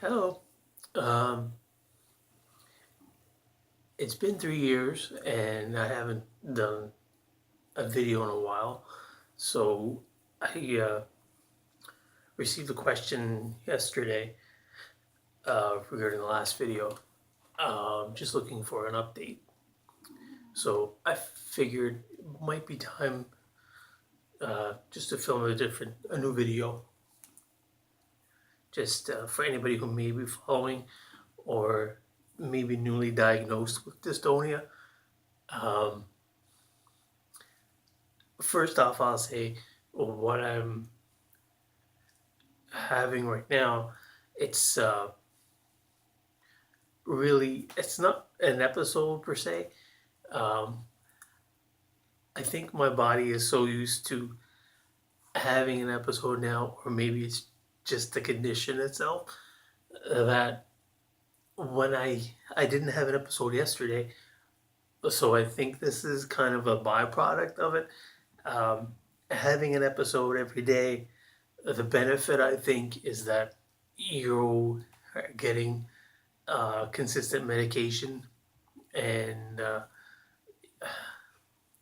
Hello. Um, it's been 3 years and I haven't done a video in a while. So I received a question yesterday regarding the last video. Just looking for an update. So I figured it might be time just to film a new video, just for anybody who may be following or maybe newly diagnosed with dystonia. Um, First off, I'll say what I'm having right now. It's it's not an episode per se. Um, I think my body is so used to having an episode now, or maybe it's just the condition itself, that when I didn't have an episode yesterday, so I think this is kind of a byproduct of it. Um, Having an episode every day, the benefit I think is that you are getting consistent medication, and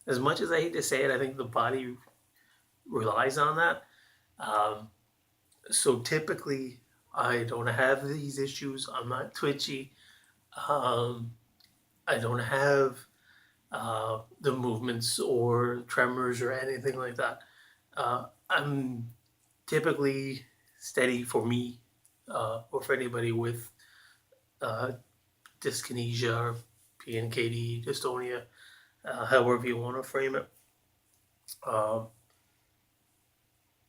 as much as I hate to say it, I think the body relies on that. Um, so typically, I don't have these issues. I'm not twitchy. Um, I don't have the movements or tremors or anything like that. I'm typically steady for me, or for anybody with uh, dyskinesia or PNKD, dystonia, however you want to frame it. Um,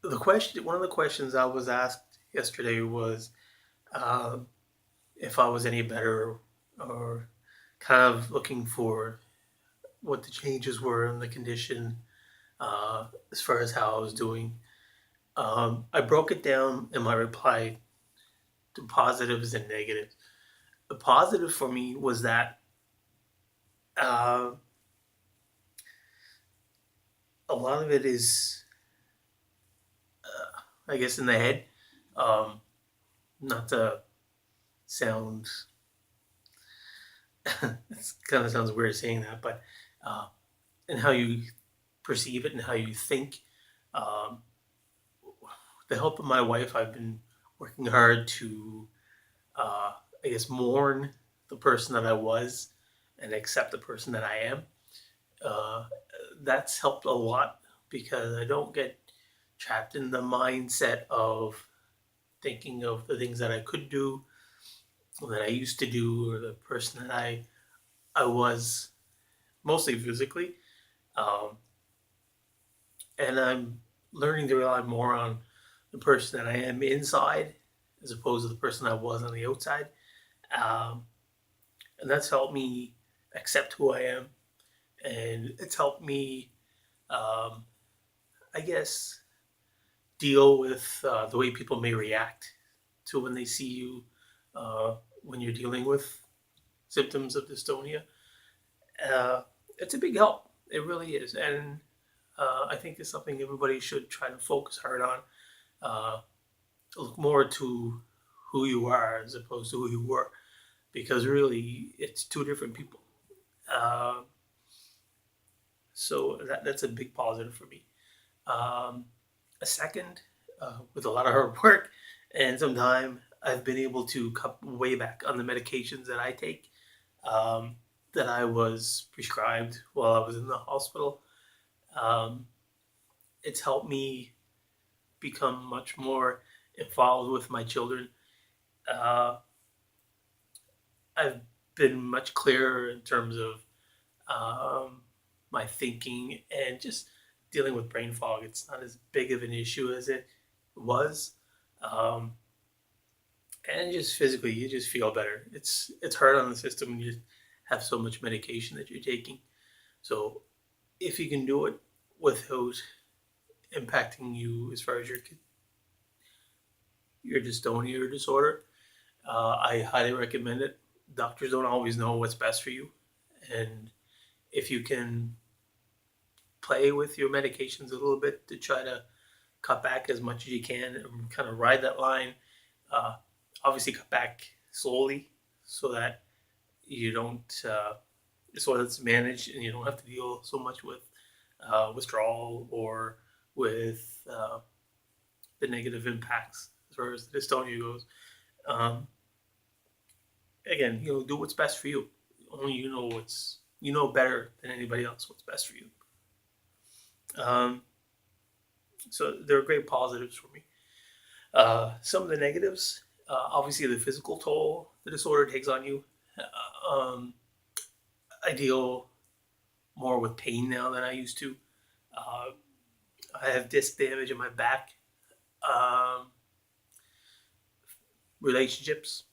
one of the questions I was asked yesterday was um, if I was any better, or kind of looking for what the changes were in the condition, as far as how I was doing. I broke it down in my reply to positives and negatives. The positive for me was that uh, a lot of it is, I guess, in the head. Um, Not to sound, it kind of sounds weird saying that, but uh, and how you perceive it and how you think. Um, with the help of my wife, I've been working hard to, uh, I guess, mourn the person that I was and accept the person that I am. Uh, that's helped a lot because I don't get trapped in the mindset of thinking of the things that I could do, or that I used to do, or the person that I was, mostly physically. Um, and I'm learning to rely more on the person that I am inside as opposed to the person I was on the outside. Um, and that's helped me accept who I am, and it's helped me, um, I guess, deal with the way people may react to when they see you, when you're dealing with symptoms of dystonia. Uh, it's a big help. It really is, and I think it's something everybody should try to focus hard on. Uh, Look more to who you are as opposed to who you were, because really it's two different people. Uh, so that's a big positive for me. Um, a second, with a lot of hard work and some time, I've been able to cut way back on the medications that I take, um, that I was prescribed while I was in the hospital. Um, it's helped me become much more involved with my children. Uh, I've been much clearer in terms of um, my thinking and just dealing with brain fog. It's not as big of an issue as it was. Um, and just physically, you just feel better. It's hard on the system when you have so much medication that you're taking. So if you can do it without impacting you as far as your dystonia or disorder, I highly recommend it. Doctors don't always know what's best for you, and if you can play with your medications a little bit to try to cut back as much as you can and kind of ride that line, uh, obviously cut back slowly so that you don't, so that it's managed and you don't have to deal so much with withdrawal or with the negative impacts as far as the dystonia goes. Um, Again, do what's best for you. Only you know better than anybody else what's best for you. Um, so there are great positives for me. Some of the negatives, obviously, the physical toll the disorder takes on you. Um, I deal more with pain now than I used to. Uh, I have disc damage in my back. Um, Relationships,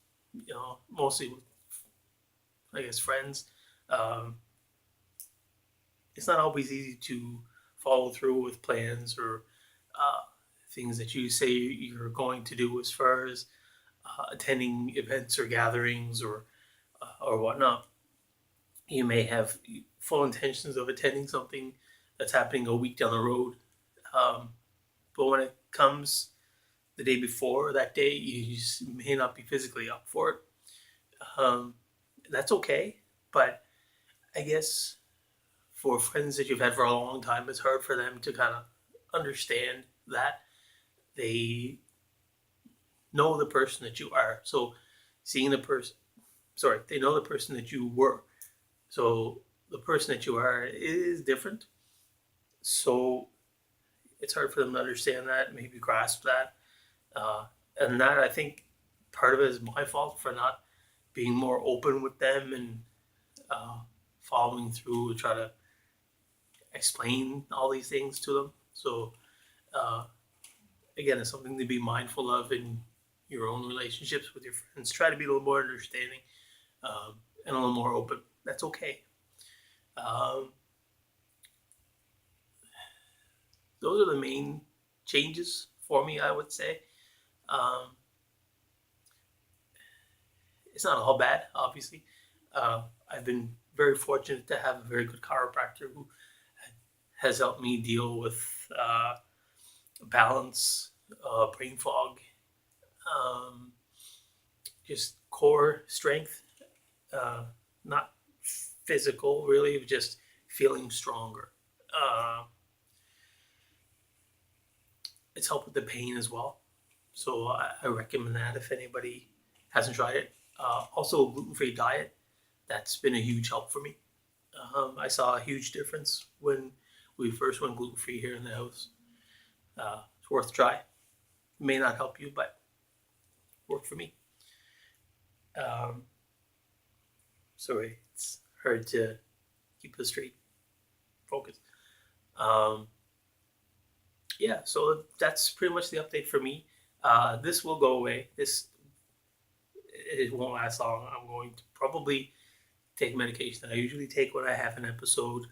mostly with, I guess, friends. Um, it's not always easy to follow through with plans or uh, things that you say you're going to do as far as attending events or gatherings or whatnot. You may have full intentions of attending something that's happening a week down the road, um, but when it comes the day before or that day, you just may not be physically up for it. Um, that's okay, but I guess for friends that you've had for a long time, it's hard for them to kind of understand that they know the person that you are. So seeing the person, sorry, they know the person that you were. So the person that you are is different. So it's hard for them to understand that, maybe grasp that. Uh, and that, I think, part of it is my fault for not being more open with them and uh, following through to try to explain all these things to them. So uh, again, it's something to be mindful of in your own relationships with your friends. Try to be a little more understanding and a little more open. That's okay. Um, those are the main changes for me, I would say. Um, it's not all bad, obviously. I've been very fortunate to have a very good chiropractor who has helped me deal with balance, brain fog, um, just core strength, uh, not physical, really, just feeling stronger. Uh, it's helped with the pain as well. So I recommend that if anybody hasn't tried it. Also, gluten-free diet. That's been a huge help for me. I saw a huge difference when we first went gluten-free here in the house. It's worth a try. It may not help you, but it worked for me. Um, Sorry, it's hard to keep the straight focus. Um, yeah, so that's pretty much the update for me. This will go away. It won't last long. I'm going to probably take medication that I usually take when I have an episode.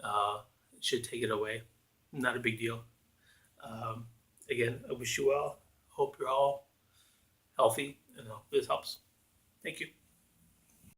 It should take it away. Not a big deal. Um, Again, I wish you well. Hope you're all healthy and hope this helps. Thank you.